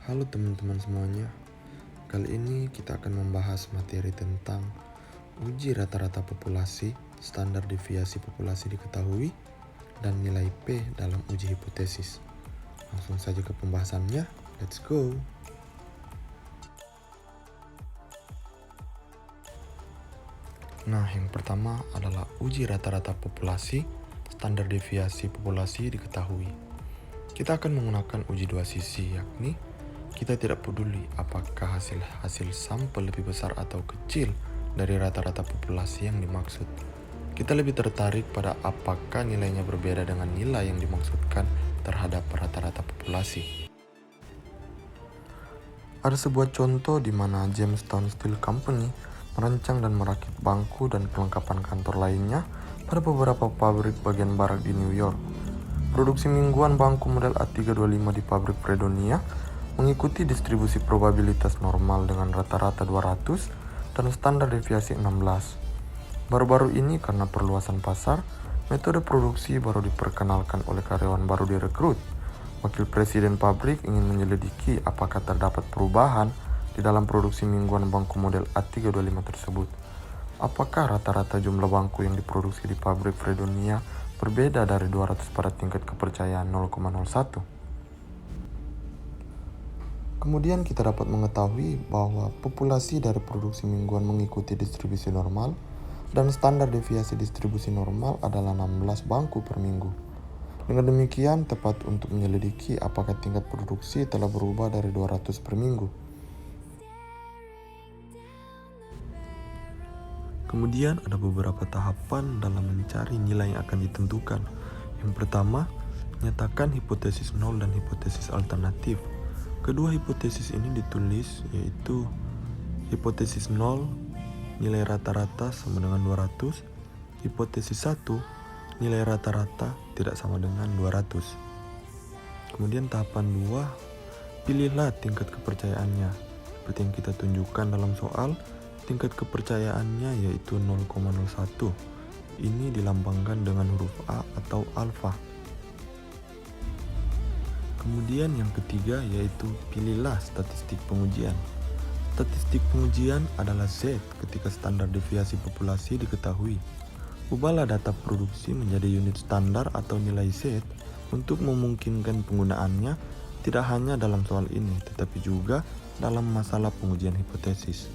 Halo teman-teman semuanya, kali ini kita akan membahas materi tentang uji rata-rata populasi, standar deviasi populasi diketahui, dan nilai P dalam uji hipotesis. Langsung saja ke pembahasannya, let's go! Nah, yang pertama adalah uji rata-rata populasi, standar deviasi populasi diketahui. Kita akan menggunakan uji dua sisi, yakni kita tidak peduli apakah hasil sampel lebih besar atau kecil dari rata-rata populasi yang dimaksud. Kita lebih tertarik pada apakah nilainya berbeda dengan nilai yang dimaksudkan terhadap rata-rata populasi. Ada sebuah contoh di mana Jamestown Steel Company merancang dan merakit bangku dan perlengkapan kantor lainnya pada beberapa pabrik bagian barat di New York. Produksi mingguan bangku model A325 di pabrik Fredonia mengikuti distribusi probabilitas normal dengan rata-rata 200 dan standar deviasi 16. Baru-baru ini karena perluasan pasar, metode produksi baru diperkenalkan oleh karyawan baru direkrut. Wakil presiden pabrik ingin menyelidiki apakah terdapat perubahan di dalam produksi mingguan bangku model A325 tersebut. Apakah rata-rata jumlah bangku yang diproduksi di pabrik Fredonia berbeda dari 200 pada tingkat kepercayaan 0,01? Kemudian kita dapat mengetahui bahwa populasi dari produksi mingguan mengikuti distribusi normal dan standar deviasi distribusi normal adalah 16 bangku per minggu. Dengan demikian tepat untuk menyelidiki apakah tingkat produksi telah berubah dari 200 per minggu. Kemudian ada beberapa tahapan dalam mencari nilai yang akan ditentukan. Yang pertama, nyatakan hipotesis nol dan hipotesis alternatif. Kedua hipotesis ini ditulis, yaitu hipotesis 0, nilai rata-rata sama dengan 200. Hipotesis 1, nilai rata-rata tidak sama dengan 200. Kemudian tahapan 2, pilihlah tingkat kepercayaannya. Seperti yang kita tunjukkan dalam soal, tingkat kepercayaannya yaitu 0,01. Ini dilambangkan dengan huruf A atau alfa. Kemudian yang ketiga yaitu pilihlah statistik pengujian. Statistik pengujian adalah Z ketika standar deviasi populasi diketahui. Ubahlah data produksi menjadi unit standar atau nilai Z untuk memungkinkan penggunaannya tidak hanya dalam soal ini, tetapi juga dalam masalah pengujian hipotesis.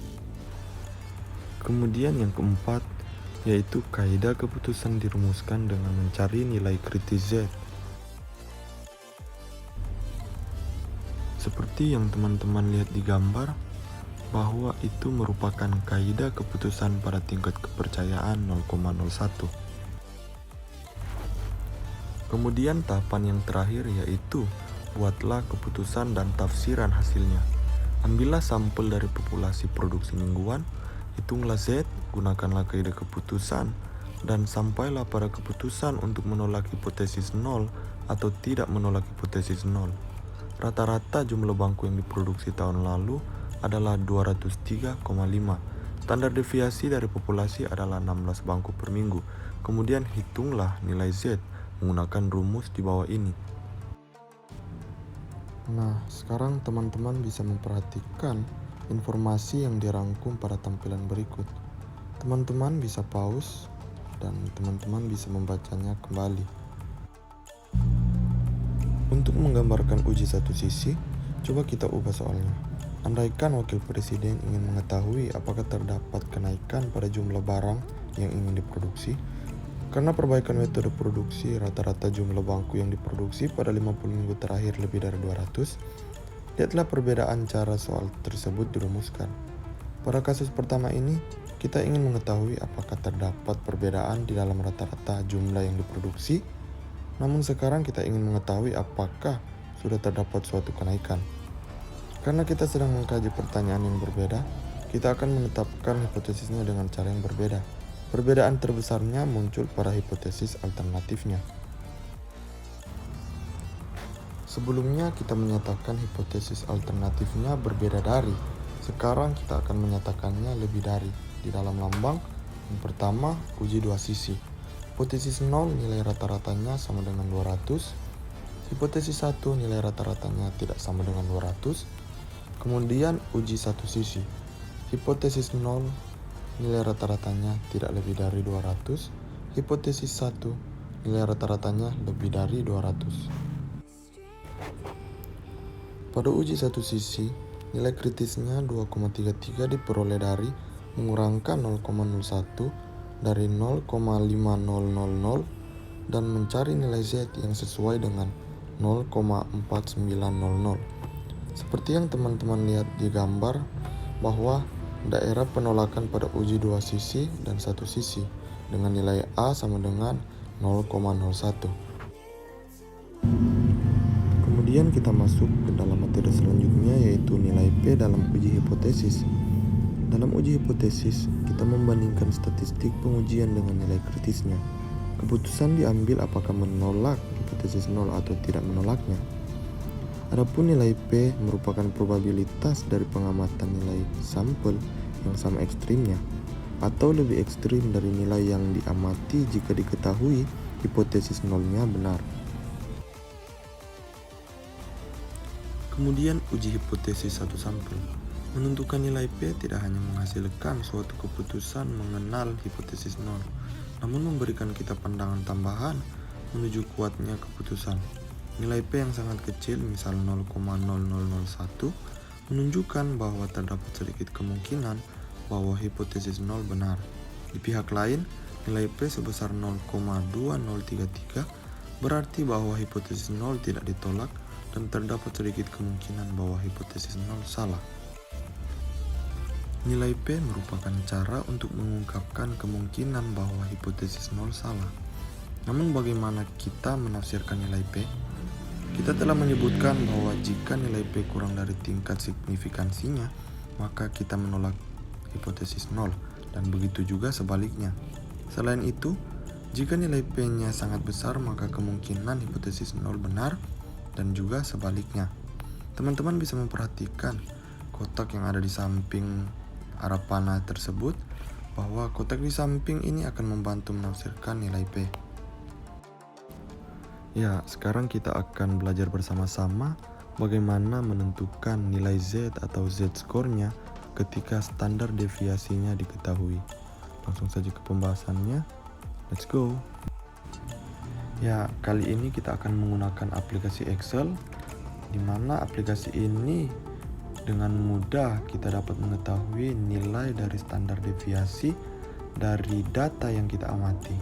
Kemudian yang keempat yaitu kaidah keputusan dirumuskan dengan mencari nilai kritis Z. Seperti yang teman-teman lihat di gambar, bahwa itu merupakan kaidah keputusan pada tingkat kepercayaan 0,01. Kemudian tahapan yang terakhir yaitu buatlah keputusan dan tafsiran hasilnya. Ambillah sampel dari populasi produksi mingguan, hitunglah Z, gunakanlah kaidah keputusan, dan sampailah pada keputusan untuk menolak hipotesis 0 atau tidak menolak hipotesis 0. Rata-rata jumlah bangku yang diproduksi tahun lalu adalah 203,5. Standar deviasi dari populasi adalah 16 bangku per minggu. Kemudian hitunglah nilai Z menggunakan rumus di bawah ini. Nah, sekarang teman-teman bisa memperhatikan informasi yang dirangkum pada tampilan berikut. Teman-teman bisa pause dan teman-teman bisa membacanya kembali. Untuk menggambarkan uji satu sisi, coba kita ubah soalnya. Andaikan wakil presiden ingin mengetahui apakah terdapat kenaikan pada jumlah barang yang ingin diproduksi. Karena perbaikan metode produksi, rata-rata jumlah bangku yang diproduksi pada 50 minggu terakhir lebih dari 200. Lihatlah perbedaan cara soal tersebut dirumuskan. Pada kasus pertama ini, kita ingin mengetahui apakah terdapat perbedaan di dalam rata-rata jumlah yang diproduksi. Namun sekarang kita ingin mengetahui apakah sudah terdapat suatu kenaikan. Karena kita sedang mengkaji pertanyaan yang berbeda, kita akan menetapkan hipotesisnya dengan cara yang berbeda. Perbedaan terbesarnya muncul pada hipotesis alternatifnya. Sebelumnya kita menyatakan hipotesis alternatifnya berbeda dari. Sekarang kita akan menyatakannya lebih dari. Di dalam lambang, yang pertama uji dua sisi. Hipotesis 0 nilai rata-ratanya sama dengan 200. Hipotesis 1 nilai rata-ratanya tidak sama dengan 200. Kemudian uji satu sisi. Hipotesis 0 nilai rata-ratanya tidak lebih dari 200. Hipotesis 1 nilai rata-ratanya lebih dari 200. Pada uji satu sisi, nilai kritisnya 2,33 diperoleh dari mengurangkan 0,01 dari 0,5000 dan mencari nilai Z yang sesuai dengan 0,4900. Seperti yang teman-teman lihat di gambar, bahwa daerah penolakan pada uji dua sisi dan satu sisi dengan nilai A sama dengan 0,01. Kemudian kita masuk ke dalam materi selanjutnya, yaitu nilai P dalam uji hipotesis. Dalam uji hipotesis, kita membandingkan statistik pengujian dengan nilai kritisnya. Keputusan diambil apakah menolak hipotesis 0 atau tidak menolaknya. Adapun nilai P merupakan probabilitas dari pengamatan nilai sampel yang sama ekstrimnya, atau lebih ekstrim dari nilai yang diamati jika diketahui hipotesis 0-nya benar. Kemudian uji hipotesis satu sampel. Menentukan nilai P tidak hanya menghasilkan suatu keputusan mengenal hipotesis 0, namun memberikan kita pandangan tambahan menuju kuatnya keputusan. Nilai P yang sangat kecil, misal 0,0001, menunjukkan bahwa terdapat sedikit kemungkinan bahwa hipotesis 0 benar. Di pihak lain, nilai P sebesar 0,2033 berarti bahwa hipotesis 0 tidak ditolak dan terdapat sedikit kemungkinan bahwa hipotesis 0 salah. Nilai P merupakan cara untuk mengungkapkan kemungkinan bahwa hipotesis 0 salah. Namun bagaimana kita menafsirkan nilai P? Kita telah menyebutkan bahwa jika nilai P kurang dari tingkat signifikansinya, maka kita menolak hipotesis 0, dan begitu juga sebaliknya. Selain itu, jika nilai P-nya sangat besar, maka kemungkinan hipotesis 0 benar, dan juga sebaliknya. Teman-teman bisa memperhatikan kotak yang ada di samping arah panah tersebut, bahwa kotak di samping ini akan membantu menafsirkan nilai P. Ya, sekarang kita akan belajar bersama-sama bagaimana menentukan nilai Z atau Z-score-nya ketika standar deviasinya diketahui. Langsung saja ke pembahasannya. Let's go! Ya, kali ini kita akan menggunakan aplikasi Excel, di mana aplikasi ini dengan mudah kita dapat mengetahui nilai dari standar deviasi dari data yang kita amati.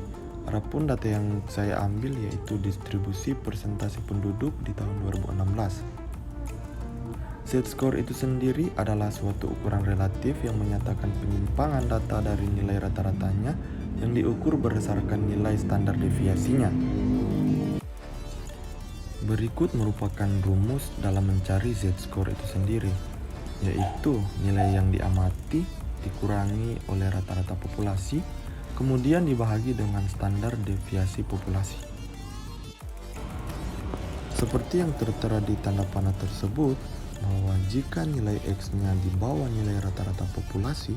Adapun data yang saya ambil yaitu distribusi persentase penduduk di tahun 2016. Z-score itu sendiri adalah suatu ukuran relatif yang menyatakan penyimpangan data dari nilai rata-ratanya yang diukur berdasarkan nilai standar deviasinya. Berikut merupakan rumus dalam mencari Z-score itu sendiri, yaitu nilai yang diamati dikurangi oleh rata-rata populasi, kemudian dibahagi dengan standar deviasi populasi. Seperti yang tertera di tanda panah tersebut, bahwa jika nilai X-nya di bawah nilai rata-rata populasi,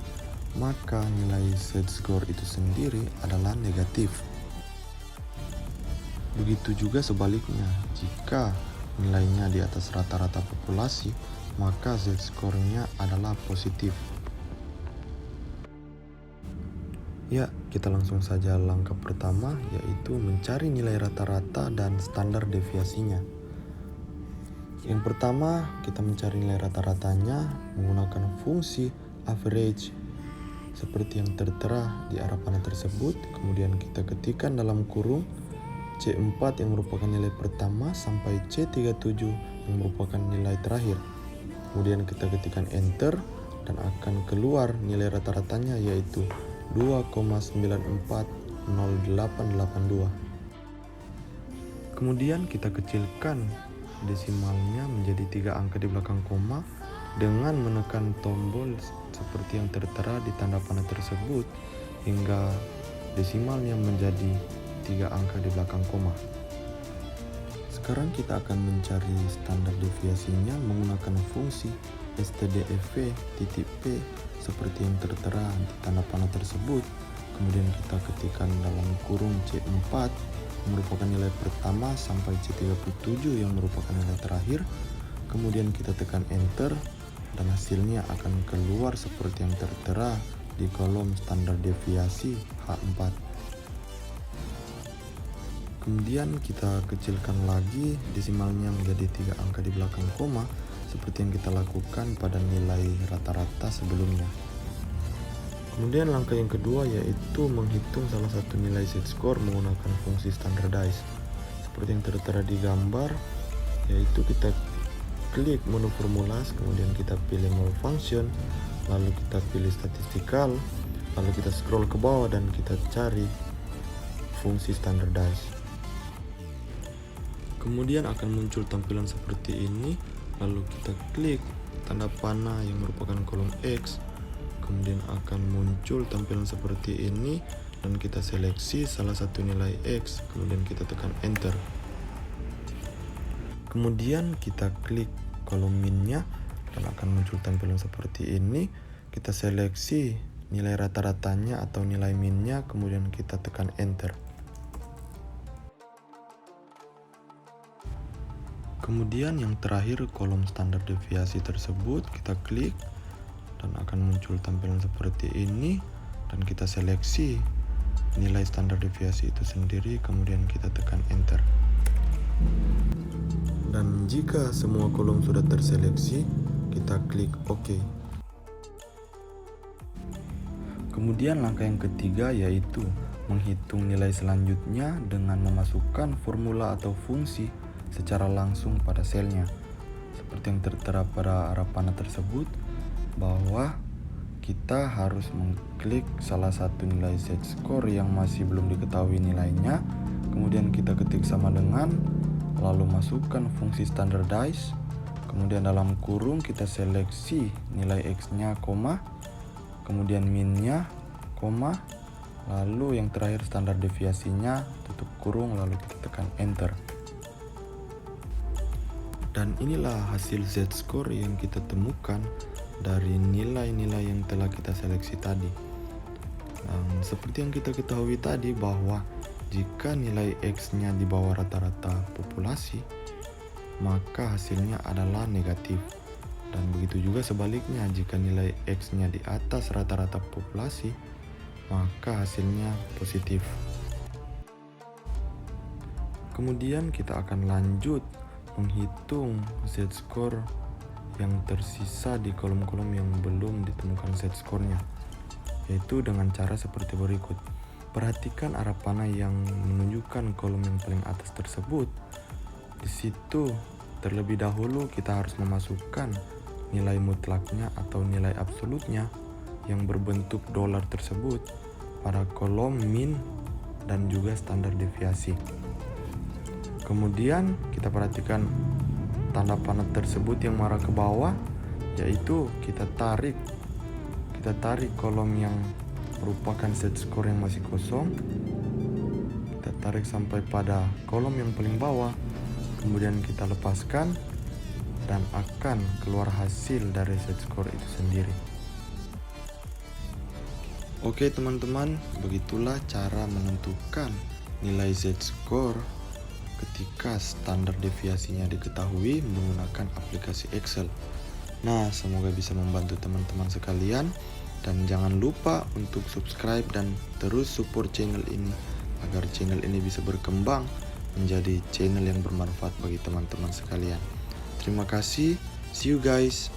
maka nilai Z-score itu sendiri adalah negatif. Begitu juga sebaliknya, jika nilainya di atas rata-rata populasi, maka Z-score-nya adalah positif. Ya, kita langsung saja langkah pertama, yaitu mencari nilai rata-rata dan standar deviasinya. Yang pertama, kita mencari nilai rata-ratanya menggunakan fungsi average seperti yang tertera di arah panah tersebut. Kemudian kita ketikkan dalam kurung C4 yang merupakan nilai pertama sampai C37 yang merupakan nilai terakhir. Kemudian kita ketikkan enter dan akan keluar nilai rata-ratanya yaitu 2,940882. Kemudian kita kecilkan desimalnya menjadi 3 angka di belakang koma dengan menekan tombol seperti yang tertera di tanda panah tersebut hingga desimalnya menjadi 3 angka di belakang koma. Sekarang kita akan mencari standar deviasinya menggunakan fungsi stdv titik p seperti yang tertera di tanda panah tersebut. Kemudian kita ketikkan dalam kurung C4 merupakan nilai pertama sampai C37 yang merupakan nilai terakhir. Kemudian kita tekan enter dan hasilnya akan keluar seperti yang tertera di kolom standar deviasi H4. Kemudian kita kecilkan lagi desimalnya menjadi 3 angka di belakang koma seperti yang kita lakukan pada nilai rata-rata sebelumnya. Kemudian langkah yang kedua yaitu menghitung salah satu nilai z-score menggunakan fungsi standardize. Seperti yang tertera di gambar, yaitu kita klik menu formulas, kemudian kita pilih mode function, lalu kita pilih statistical, lalu kita scroll ke bawah dan kita cari fungsi standardize. Kemudian akan muncul tampilan seperti ini, lalu kita klik tanda panah yang merupakan kolom X, kemudian akan muncul tampilan seperti ini dan kita seleksi salah satu nilai X, kemudian kita tekan enter. Kemudian kita klik kolom minnya dan akan muncul tampilan seperti ini. Kita seleksi nilai rata-ratanya atau nilai minnya, kemudian kita tekan enter. Kemudian yang terakhir kolom standar deviasi tersebut kita klik dan akan muncul tampilan seperti ini dan kita seleksi nilai standar deviasi itu sendiri, kemudian kita tekan enter. Dan jika semua kolom sudah terseleksi, kita klik OK. Kemudian langkah yang ketiga yaitu menghitung nilai selanjutnya dengan memasukkan formula atau fungsi secara langsung pada selnya. Seperti yang tertera pada arah panah tersebut, bahwa kita harus mengklik salah satu nilai z-score yang masih belum diketahui nilainya, kemudian kita ketik sama dengan, lalu masukkan fungsi standardize, kemudian dalam kurung kita seleksi nilai x-nya, koma, kemudian min-nya, koma, lalu yang terakhir standar deviasinya, tutup kurung, lalu kita tekan enter. Dan inilah hasil z-score yang kita temukan dari nilai-nilai yang telah kita seleksi tadi. Seperti yang kita ketahui tadi bahwa jika nilai X-nya di bawah rata-rata populasi, maka hasilnya adalah negatif. Dan begitu juga sebaliknya, jika nilai X-nya di atas rata-rata populasi, maka hasilnya positif. Kemudian kita akan lanjut menghitung z-score yang tersisa di kolom-kolom yang belum ditemukan z-score-nya, yaitu dengan cara seperti berikut. Perhatikan arah panah yang menunjukkan kolom yang paling atas tersebut. Di situ terlebih dahulu kita harus memasukkan nilai mutlaknya atau nilai absolutnya yang berbentuk dolar tersebut pada kolom min dan juga standar deviasi. Kemudian kita perhatikan tanda panah tersebut yang mengarah ke bawah, yaitu kita tarik kolom yang merupakan z-score yang masih kosong. Kita tarik sampai pada kolom yang paling bawah, kemudian kita lepaskan dan akan keluar hasil dari z-score itu sendiri. Oke teman-teman, begitulah cara menentukan nilai z-score ketika standar deviasinya diketahui menggunakan aplikasi Excel. Nah, semoga bisa membantu teman-teman sekalian, dan jangan lupa untuk subscribe dan terus support channel ini agar channel ini bisa berkembang menjadi channel yang bermanfaat bagi teman-teman sekalian. Terima kasih, see you guys.